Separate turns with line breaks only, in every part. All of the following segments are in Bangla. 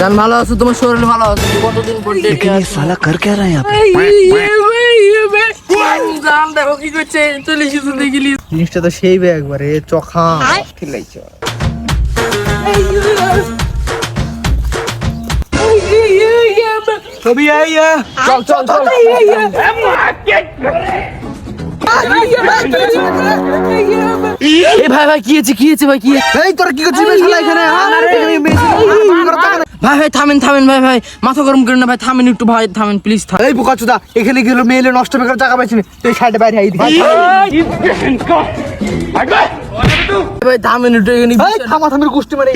জান ভালো আছো, তোমার শরীর ভালো আছে? কতদিন পর দেখি
साला कर क्या रहा है यहाँ पे?
জান দেখো কি করছে, চলে এসেছো দেখিলি।
জিনিসটা তো সেই বে একবারে চখা খেলাইছে।
কবি আইয়া
চল চল চল
এই ভাই ভাই কি হয়েছে ভাই, কি
এই তোরা কি করছিস বে শালা এখানে?
ভাই ভাই থামেন ভাই ভাই, মাথা গরম করেন না ভাই, থামেন একটু ভাই, থামেন প্লিজ থামেন।
এই বোকাচোদা, এখানে গেল মেয়েলে নষ্ট বেকার টাকা পাইছিস, তুই সাইডে বাইরে আই দিবি।
ভাই থামেন একটু, এখানে
এই থামা থামের গোষ্ঠী মারে,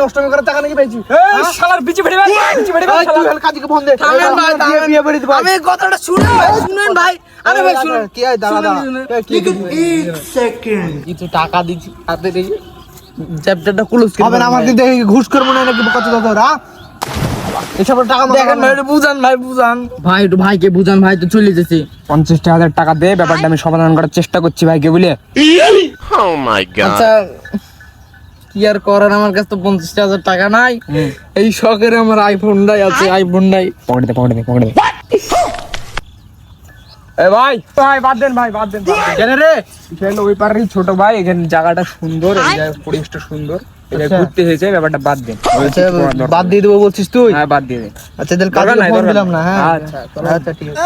নষ্ট বেকার টাকা নাকি পাইছিস?
এই শালার বিচি ফেড়ে ভাই, বিচি ফেড়ে ভাই,
তুই হল কাজীকে ফোন দে।
থামেন ভাই, থামেন।
বিয়ে করে দিবি।
আমি কথাটা শুনেন ভাই, আরে ভাই শুনুন।
কি আই দাঁড়া দাঁড়া, কি
কিছু টাকা দিচ্ছি হাতে দেখি, চ্যাপ্টারটা ক্লোজ করে
হবে না আমাদের দেখে ঘুষ করবো না নাকি বোকাচোদা তোরা? এসব টাকা
দেখেন ভাই, একটু বুঝান ভাই, বুঝান ভাই, একটু ভাইকে বুঝান, ভাই তো চলে যেতে।
50,000 টাকা দে, ব্যাপারটা আমি সমাধান করার চেষ্টা করছি ভাইকে বলে।
আচ্ছা কি আর করার, আমার কাছে তো 50,000 টাকা নাই, এই শখের আমার আইফোনটাই আছে, আইফোনটাই।
পকেটে দে। এ ভাই বাদ দেন ভাই, বাদ দেন।
কেন রে?
এখানে ওই পারের ছোট ভাই, এখানে জায়গাটা সুন্দর, এই জায়গার পরিবেশটা সুন্দর, এটা
আচ্ছা।
ঘুরতে এসেছে, ব্যাপারটা বাদ দেন।
আচ্ছা বাদ দিয়ে দেবো বলছিস তুই?
হ্যাঁ বাদ দিয়ে দে।
আচ্ছা তাহলে কাজে
দরকার নাই,
ফোন
দরকার
দিলাম
নাই।
না। হ্যাঁ
আচ্ছা,
আচ্ছা ঠিক আছে।